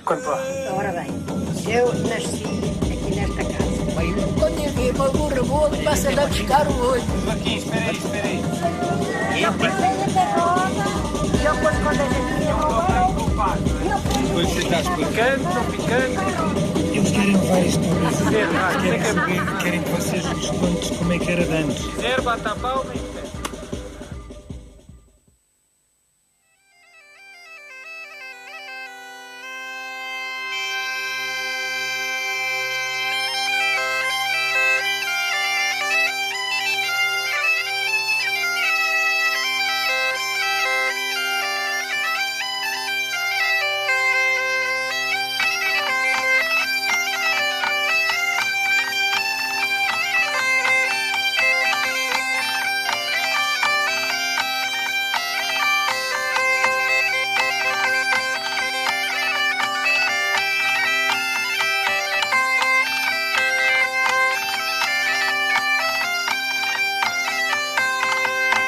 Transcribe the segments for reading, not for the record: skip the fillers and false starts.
Quanto lá? Ora bem, eu nasci aqui nesta casa. Quando eu vi uma burra boa, passa-lhe a buscar o olho. Aqui, espera aí. Eu depois quando a gente ia Depois você estás picante, não picante. Eles querem levar isto para o Zero, Brasil. Querem que vocês lhes contem como é que era de antes. Zero, bata a palma e pé.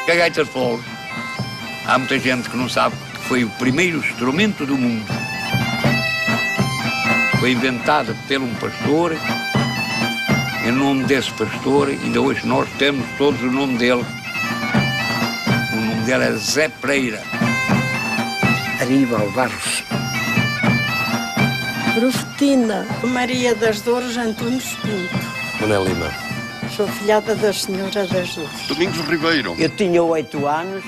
A gaita de foles, há muita gente que não sabe que foi o primeiro instrumento do mundo. Foi inventada por um pastor, em nome desse pastor, ainda hoje nós temos todos o nome dele. O nome dele é Zé Pereira. Aníbal Barros. Profetina Maria das Dores Antunes Pinto. Mané Lima. Sou filhada da Senhora das Dores. Domingos Ribeiro. Eu tinha 8 anos,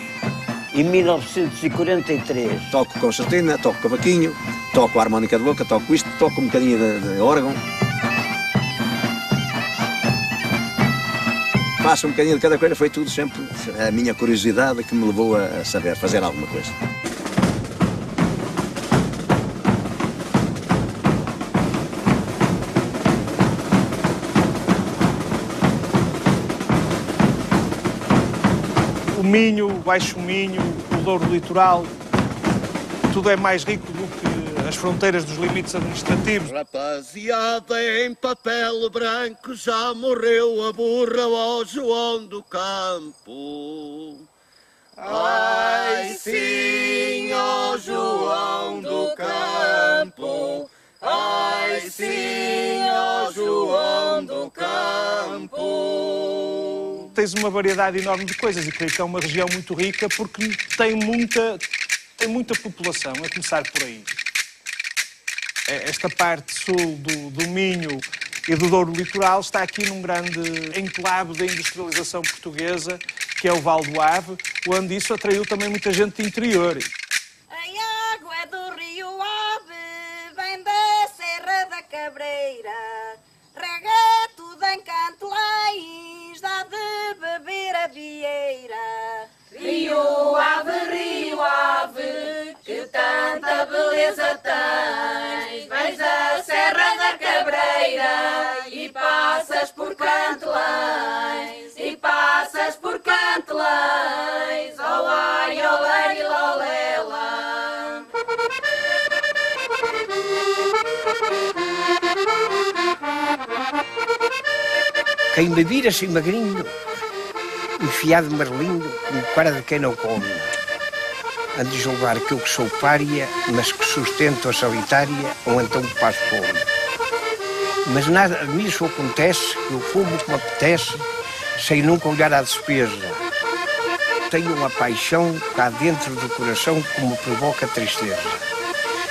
em 1943. Toco concertina, toco cavaquinho, toco a harmónica de boca, toco isto, toco um bocadinho de órgão. Faço um bocadinho de cada coisa, foi tudo sempre a minha curiosidade que me levou a saber fazer alguma coisa. O Minho, o Baixo Minho, o Douro Litoral, tudo é mais rico do que as fronteiras dos limites administrativos. Rapaziada em papel branco, já morreu a burra ao João do Campo. Ai sim, ó João do Campo. Ai sim, ó João do Campo. Tens uma variedade enorme de coisas e creio que é uma região muito rica porque tem muita população, a começar por aí. Esta parte sul do Minho e do Douro Litoral está aqui num grande enclave da industrialização portuguesa, que é o Val do Ave, onde isso atraiu também muita gente do interior. A água do Rio Ave vem da Serra da Cabreira, rega tudo em Cantelães, dá de beber a vieira. Rio Ave, que tanta beleza tens, vens da Serra da Cabreira e passas por Cantelães, olai, olai, lolela. Quem me vira assim magrinho, enfiado marlindo, com cara de quem não come. Ando de julgar que eu que sou pária, mas que sustento a solitária, ou então passo fome. Mas nada disso acontece, eu como o que me apetece, sem nunca olhar à despesa. Tenho uma paixão cá dentro do coração que me provoca tristeza.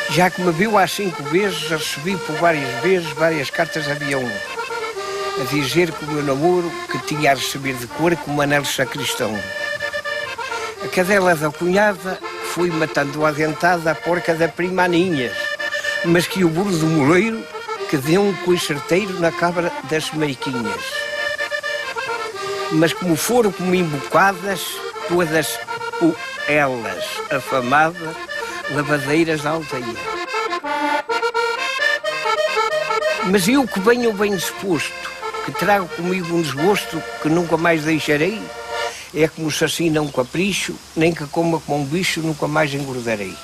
Já que me viu há 5 vezes, recebi por várias vezes várias cartas de avião, a dizer que o meu namoro que tinha a receber de cor como anel sacristão. A cadela da cunhada foi matando a dentada a porca da prima Aninhas, mas que o burro do moleiro que deu um coicerteiro na cabra das meiquinhas. Mas como foram como embocadas, todas elas afamadas, lavadeiras da aldeia. Mas eu que venho bem disposto, que trago comigo um desgosto que nunca mais deixarei, é como se assim não capricho, nem que coma como um bicho, nunca mais engordarei.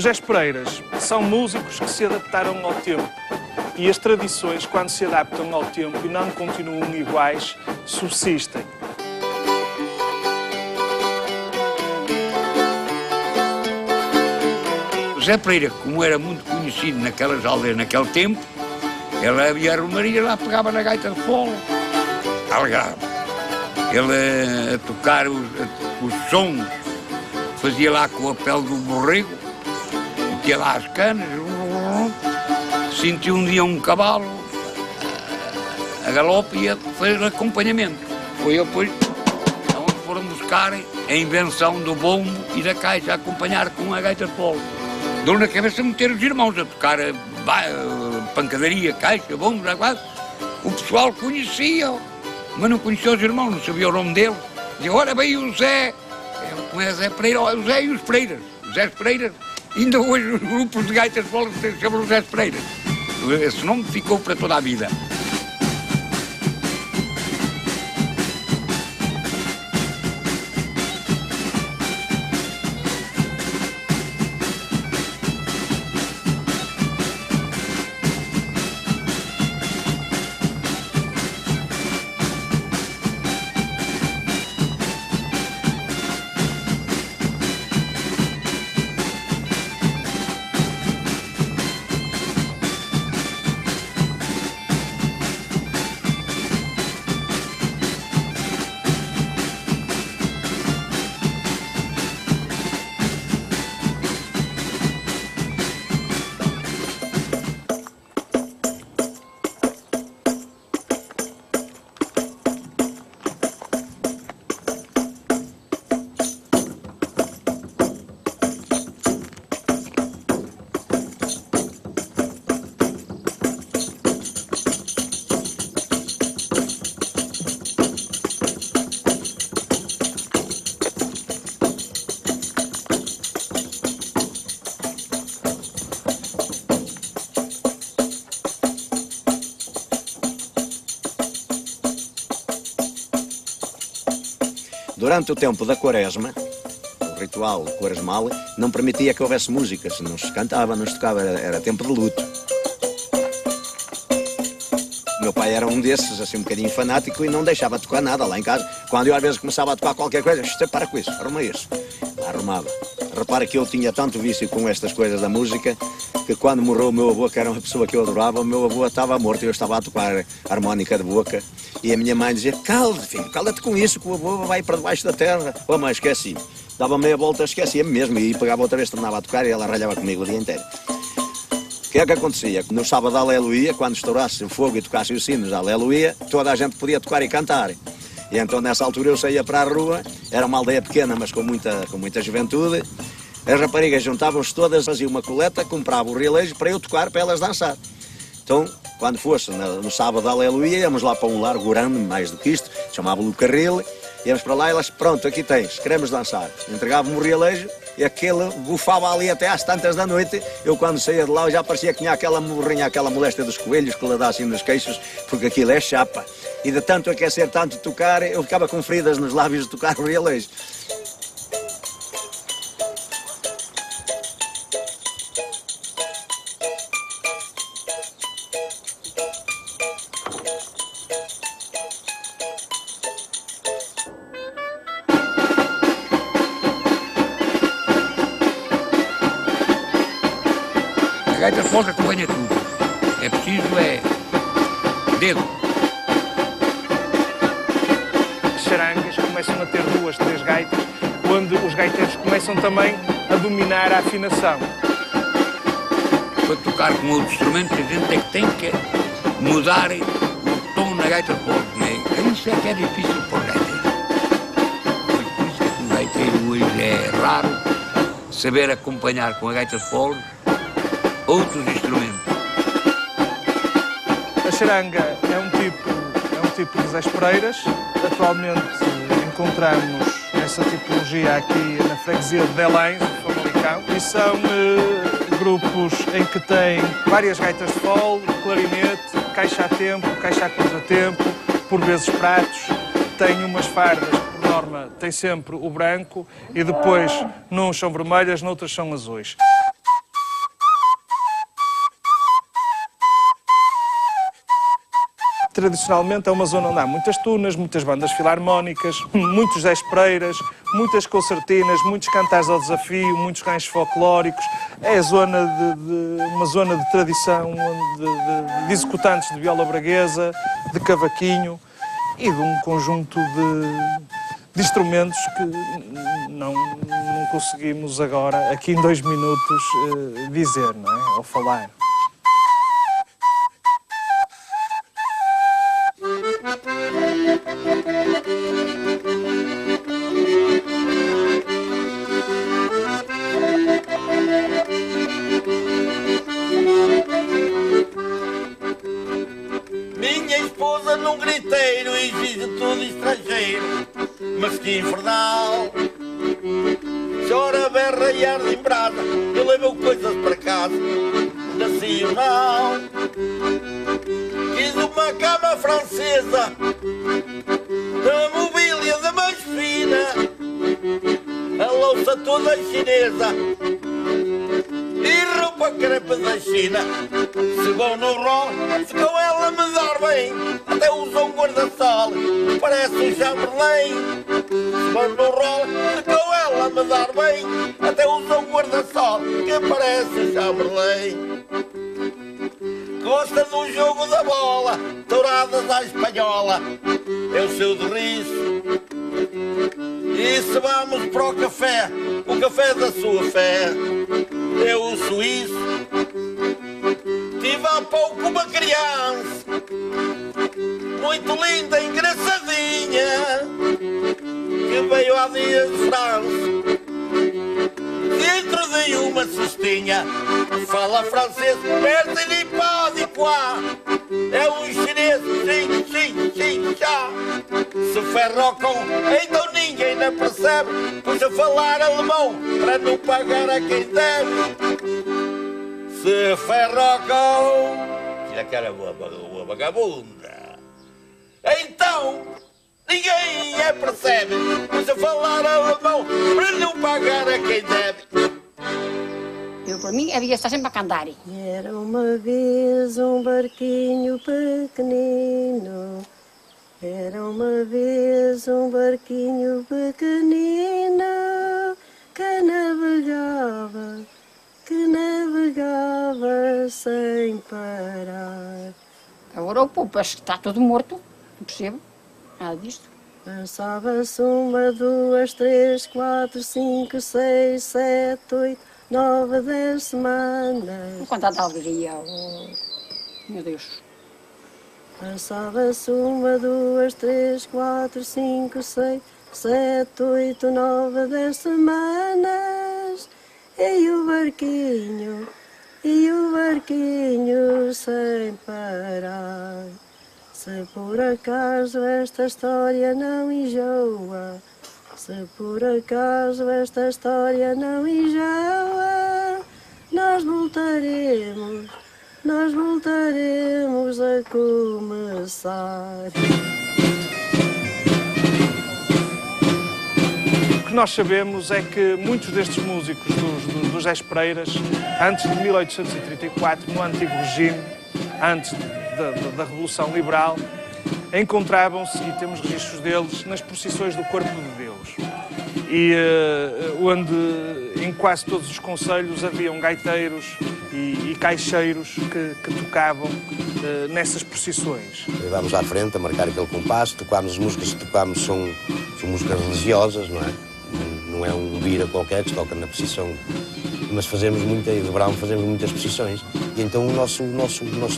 Os Zés Pereiras são músicos que se adaptaram ao tempo. E as tradições, quando se adaptam ao tempo e não continuam iguais, subsistem. Zé Pereira, como era muito conhecido naquelas aldeias naquele tempo, ele havia a romaria lá, pegava na gaita de fole, alegava. Ele a tocar os sons, fazia lá com a pele do borrego, metia lá as canas, sentiu um dia um cavalo a galope e ia fazer acompanhamento. Foi depois onde foram buscar a invenção do bombo e da caixa a acompanhar com a gaita de fole. Deu na cabeça meter os irmãos a tocar pancadaria, caixa, bombo, o pessoal conhecia, mas não conhecia os irmãos, não sabia o nome dele. Dizia, olha bem o Zé, como é Zé Pereira, o Zé e os Pereiras, os Zé Pereiras. Ainda hoje os grupos de gaitas de fole chamam os Zé Pereiras. Esse nome ficou para toda a vida. Durante o tempo da quaresma, o ritual quaresmal não permitia que houvesse música, não se cantava, não se tocava, era tempo de luto. Meu pai era um desses, assim um bocadinho fanático, e não deixava tocar nada lá em casa. Quando eu às vezes começava a tocar qualquer coisa, para com isso, arruma isso. Arrumava. Repara que eu tinha tanto vício com estas coisas da música, que quando morreu o meu avô, que era uma pessoa que eu adorava, o meu avô estava morto e eu estava a tocar harmónica de boca. E a minha mãe dizia, cala-te filho, cala-te com isso, que o avô vai para debaixo da terra. Oh mãe, esqueci. Dava meia volta, esquecia-me mesmo, e pegava outra vez, tornava a tocar e ela ralhava comigo o dia inteiro. O que é que acontecia? No sábado da Aleluia, quando estourasse o fogo e tocasse os sinos da Aleluia, toda a gente podia tocar e cantar. E então nessa altura eu saía para a rua, era uma aldeia pequena, mas com muita juventude. As raparigas juntavam-se todas, faziam uma coleta, compravam o rilejo para eu tocar, para elas dançar. Então, quando fosse no sábado da Aleluia, íamos lá para um largo grande, mais do que isto, chamava-lhe o carril, íamos para lá e elas, pronto, aqui tens, queremos dançar. Entregavam-me o rilejo e aquele bufava ali até às tantas da noite. Eu quando saía de lá já parecia que tinha aquela morrinha, aquela moléstia dos coelhos que lhe dá assim nos queixos, porque aquilo é chapa. E de tanto aquecer, tanto tocar, eu ficava com feridas nos lábios de tocar o rilejo. A gaita de fole acompanha tudo. É preciso, dedo. As charangas começam a ter 2, 3 gaitas, onde os gaiteiros começam também a dominar a afinação. Para tocar com outros instrumentos, a gente é que tem que mudar o tom na gaita de fole. Isso é que é difícil para o gaiteiro. Por isso é que o gaiteiro hoje é raro saber acompanhar com a gaita de fole outros instrumentos. A charanga é um tipo de Zés Pereiras. Atualmente encontramos essa tipologia aqui na freguesia de Belém, em Famalicão, e são grupos em que têm várias gaitas de fole, clarinete, caixa a tempo, caixa a contratempo, por vezes pratos, tem umas fardas, por norma tem sempre o branco, e depois, nuns são vermelhas, noutras são azuis. tradicionalmente é uma zona onde há muitas tunas, muitas bandas filarmónicas, muitos Zé Espreiras, muitas concertinas, muitos cantares ao desafio, muitos ranchos folclóricos. É uma zona de tradição de executantes de viola braguesa, de cavaquinho e de um conjunto de instrumentos que não conseguimos agora, aqui em 2 minutos, dizer, não é? Ou falar. Minha esposa num griteiro exige tudo estrangeiro, mas que infernal. Chora, berra e arde em brasa, eu levo coisas para casa, nacional. Quis uma cama francesa, da mobília da mais fina, a louça toda chinesa e roupa crepe da China. Se vou no rol, se com ela me dar bem, até usa um guarda-sol, parece um Chamberlain. Se vou no rol, se com ela me dar bem, até usa um guarda-sol, que parece um Chamberlain. Gosta do jogo da bola, touradas à espanhola, é o seu derriço. E se vamos para o café da sua fé, é o suíço. Tive há pouco uma criança, muito linda, engraçadinha, que veio há dias de França. Dentro de uma cestinha, fala francês, merci pas de quoi. É um chinês, sim, já. Se ferrocam, então ninguém não percebe, pois a falar alemão, para não pagar a quem deve. Se ferrocam, tira a cara boa vagabunda. Então, ninguém percebe, pois a falar alemão, para não pagar a quem deve. Eu, por mim, havia estar sempre a cantar. Era uma vez um barquinho pequenino. Era uma vez um barquinho pequenino que navegava sem parar. Agora o povo, acho que está todo morto, não percebo nada disto. Passava-se 1, 2, 3, 4, 5, 6, 7, 8, 9, 10 semanas. Quanta de alegria, oh, meu Deus. Passava-se 1, 2, 3, 4, 5, 6, 7, 8, 9, 10 semanas. E o barquinho sem parar. Se por acaso esta história não enjoa, se por acaso esta história não enjoa, nós voltaremos a começar. O que nós sabemos é que muitos destes músicos dos Zé Espreiras, antes de 1834, no antigo regime, antes da Revolução Liberal, encontravam-se, e temos registros deles, nas procissões do Corpo de Deus. E onde em quase todos os concelhos haviam gaiteiros e caixeiros que tocavam nessas procissões. Vamos à frente a marcar aquele compasso, tocámos as músicas que tocámos são músicas religiosas, não é? Não é um bira qualquer que se toca na procissão, mas fazemos muita, e de verão fazemos muitas procissões. E então o nosso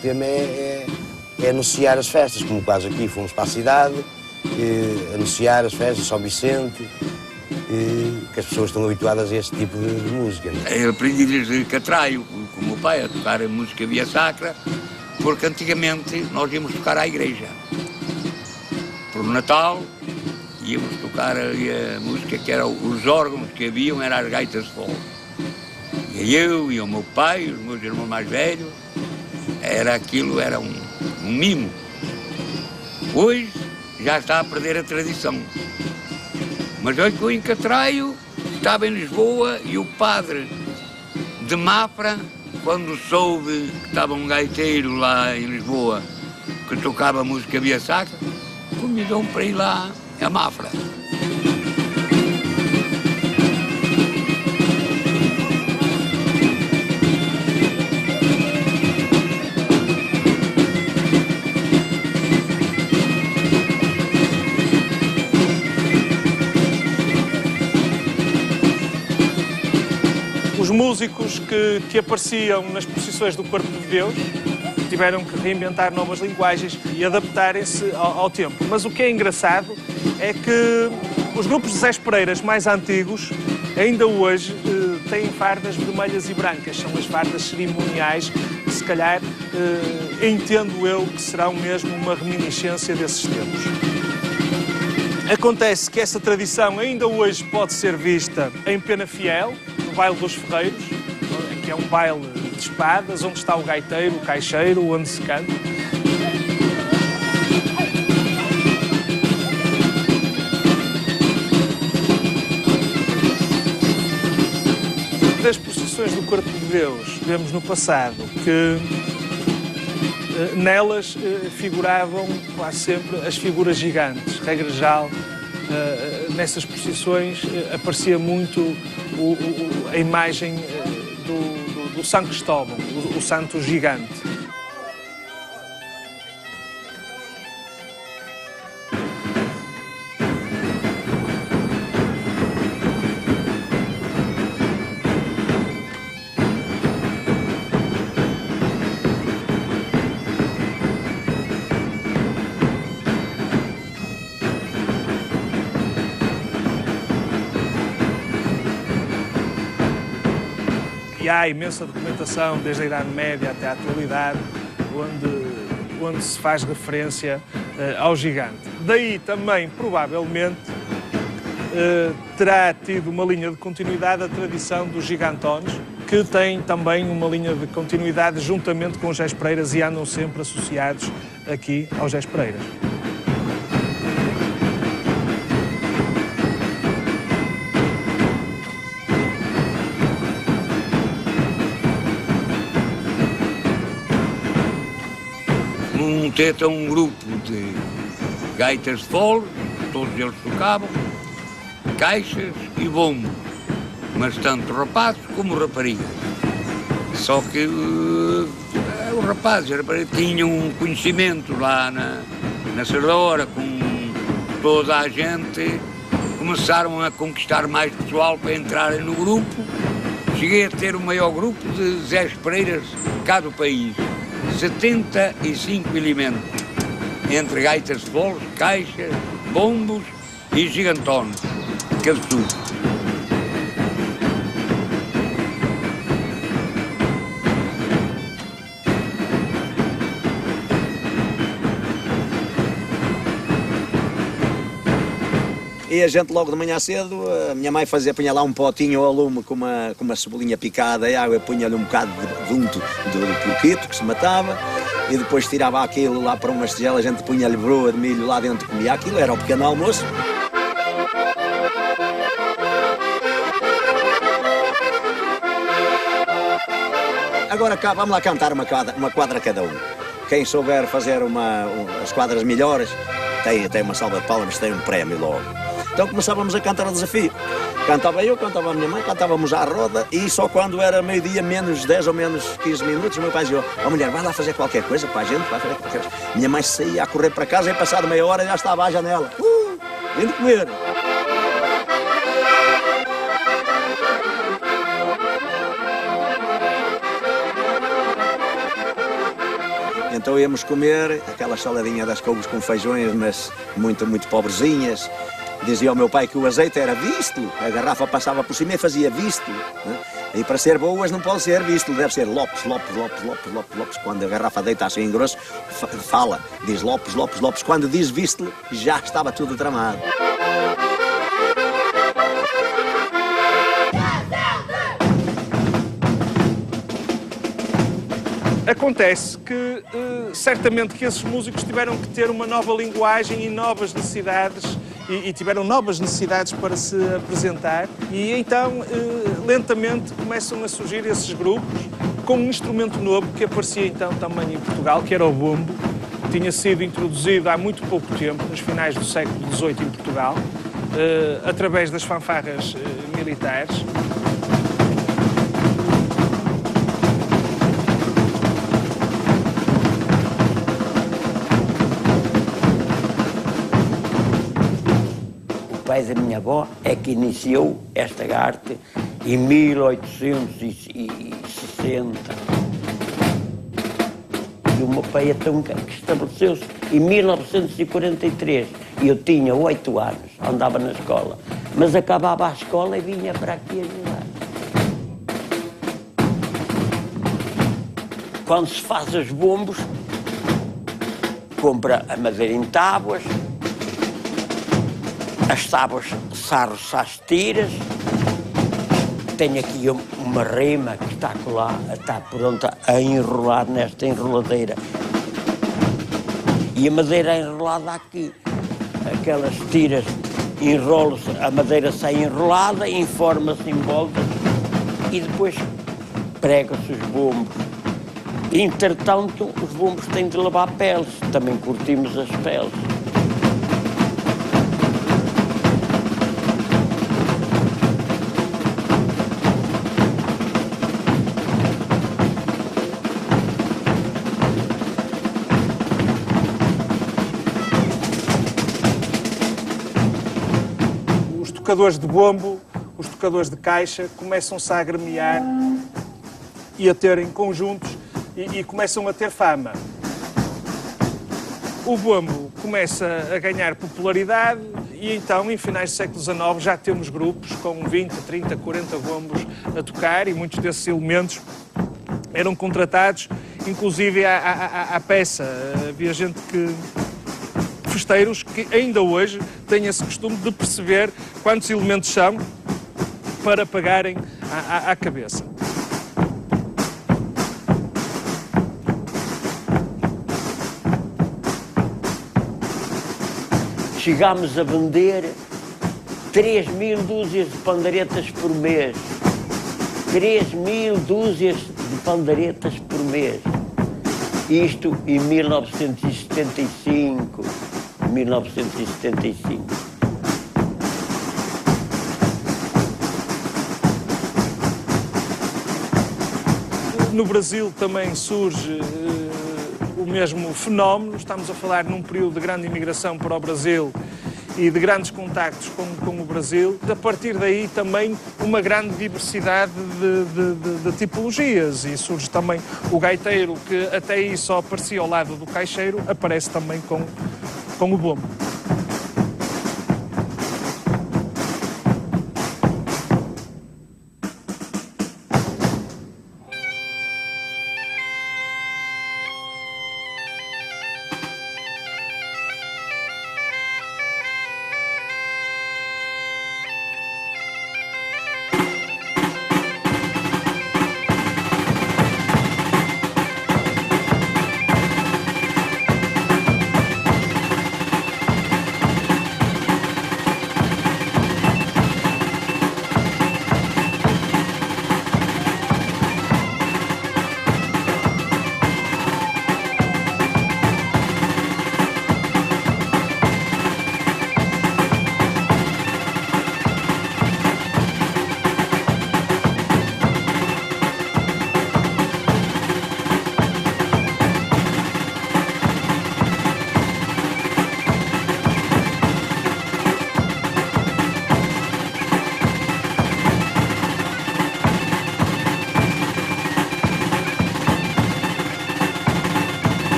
tema é anunciar as festas, como quase aqui fomos para a cidade, anunciar as festas, São Vicente, que as pessoas estão habituadas a este tipo de música. Não é? Eu aprendi-lhes catraio, com o meu pai, a tocar a música via sacra, porque antigamente nós íamos tocar à igreja. Por Natal, íamos tocar ali a música que era os órgãos que haviam, eram as gaitas de fogo. E eu e o meu pai, os meus irmãos mais velhos, era um mimo. Hoje já está a perder a tradição. Mas olha que eu em Catraio estava em Lisboa e o padre de Mafra, quando soube que estava um gaiteiro lá em Lisboa que tocava música via sacra, convidou-me para ir lá a Mafra. Os músicos que apareciam nas procissões do Corpo de Deus tiveram que reinventar novas linguagens e adaptarem-se ao tempo. Mas o que é engraçado é que os grupos de Zé Pereiras mais antigos ainda hoje têm fardas vermelhas e brancas. São as fardas cerimoniais que, se calhar, entendo eu que serão mesmo uma reminiscência desses tempos. Acontece que essa tradição ainda hoje pode ser vista em Penafiel, no Baile dos Ferreiros, que é um baile de espadas, onde está o gaiteiro, o caixeiro, onde se canta. Das procissões do Corpo de Deus, vemos no passado que nelas figuravam quase sempre as figuras gigantes. Regra geral, nessas procissões aparecia muito a imagem do São Cristóvão, o santo gigante. E há imensa documentação, desde a Idade Média até à atualidade, onde se faz referência ao gigante. Daí também, provavelmente, terá tido uma linha de continuidade a tradição dos gigantones, que tem também uma linha de continuidade juntamente com os Zé Pereiras e andam sempre associados aqui aos Zé Pereiras. Montei um grupo de gaitas de fole, todos eles tocavam, caixas e bombo, mas tanto rapazes como raparigas. Só que os rapazes e raparigas tinham um conhecimento lá na Sardora, com toda a gente, começaram a conquistar mais pessoal para entrarem no grupo. Cheguei a ter o maior grupo de Zé Pereiras cá do país. 75 elementos, entre gaitas de foles, caixas, bombos e gigantones, cabeçudos. E a gente logo de manhã cedo, a minha mãe punha lá um potinho ao lume com uma cebolinha picada e água, punha-lhe um bocado de unto do porquito que se matava e depois tirava aquilo lá para umas tigelas, a gente punha-lhe broa de milho lá dentro, comia aquilo, era o pequeno almoço. Agora cá, vamos lá cantar uma quadra cada um. Quem souber fazer as quadras melhores tem uma salva de palmas, tem um prémio logo. Então começávamos a cantar o desafio. Cantava eu, cantava a minha mãe, cantávamos à roda e só quando era meio-dia, menos 10 ou menos 15 minutos, o meu pai dizia: "Ó mulher, vai lá fazer qualquer coisa para a gente, vai fazer qualquer coisa." Minha mãe saía a correr para casa e passado meia hora já estava à janela. Vindo comer. Então íamos comer aquelas saladinhas das couves com feijões, mas muito, muito pobrezinhas. Dizia ao meu pai que o azeite era visto, a garrafa passava por cima e fazia visto. Né? E para ser boas não pode ser visto, deve ser Lopes, Lopes, Lopes, Lopes, Lopes, Lopes. Quando a garrafa deita assim em grosso, fala, diz Lopes, Lopes, Lopes. Quando diz visto, já estava tudo tramado. Acontece que, certamente, que esses músicos tiveram que ter uma nova linguagem e novas necessidades, e tiveram novas necessidades para se apresentar, e então, lentamente, começam a surgir esses grupos com um instrumento novo que aparecia então também em Portugal, que era o bombo, tinha sido introduzida há muito pouco tempo, nos finais do século XVIII em Portugal, através das fanfarras militares. O pai da minha avó é que iniciou esta arte em 1860. E o meu pai então que estabeleceu-se em 1943. E eu tinha 8 anos, andava na escola. Mas acabava a escola e vinha para aqui ajudar. Quando se faz os bombos, compra a madeira em tábuas, as tábuas sarros às tiras. Tenho aqui uma rema que está pronta a enrolar nesta enroladeira. E a madeira é enrolada aqui. Aquelas tiras enrolam-se, a madeira sai enrolada, informa-se em volta e depois prega-se os bombos. Entretanto, os bombos têm de levar peles. Também curtimos as peles. Os tocadores de bombo, os tocadores de caixa, começam-se a agremiar e a terem conjuntos e começam a ter fama. O bombo começa a ganhar popularidade e então, em finais do século XIX, já temos grupos com 20, 30, 40 bombos a tocar e muitos desses elementos eram contratados, inclusive à peça. Havia gente festeiros que ainda hoje têm esse costume de perceber quantos elementos são para pagarem à cabeça. Chegámos a vender 3.000 dúzias de pandaretas por mês. 3.000 dúzias de pandaretas por mês. Isto em 1975. 1975. No Brasil também surge o mesmo fenómeno. Estamos a falar num período de grande imigração para o Brasil e de grandes contactos com o Brasil. A partir daí também uma grande diversidade de tipologias e surge também o gaiteiro, que até aí só aparecia ao lado do caixeiro, aparece também com o bombo.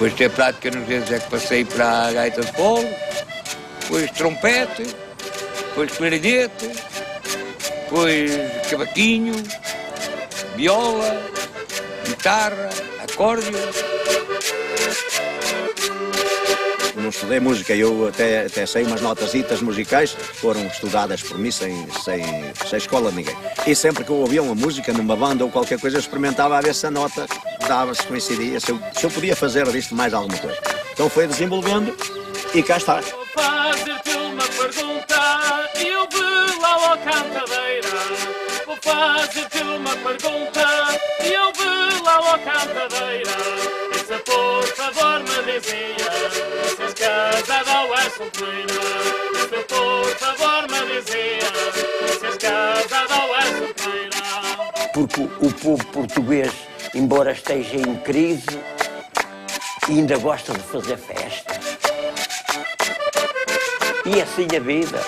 Depois ter prática nos dedos é que passei para a gaita de polo, depois trompete, depois clarinete, depois cavaquinho, viola, guitarra, acórdeon. Não estudei música, eu até sei umas notasitas musicais, foram estudadas por mim sem escola de ninguém. E sempre que eu ouvia uma música numa banda ou qualquer coisa, eu experimentava a ver se a nota dava, se coincidia, se eu podia fazer disto mais alguma coisa. Então foi desenvolvendo E cá está. Vou fazer-te uma pergunta e eu vi lá a cantadeira. Vou fazer-te uma pergunta e eu vi lá a cantadeira. E se por favor me dizia se és casada ou és solteira. E se por favor me dizia se és casada ou és solteira. Porque o povo português, embora esteja em crise, ainda gosta de fazer festa. E assim a vida.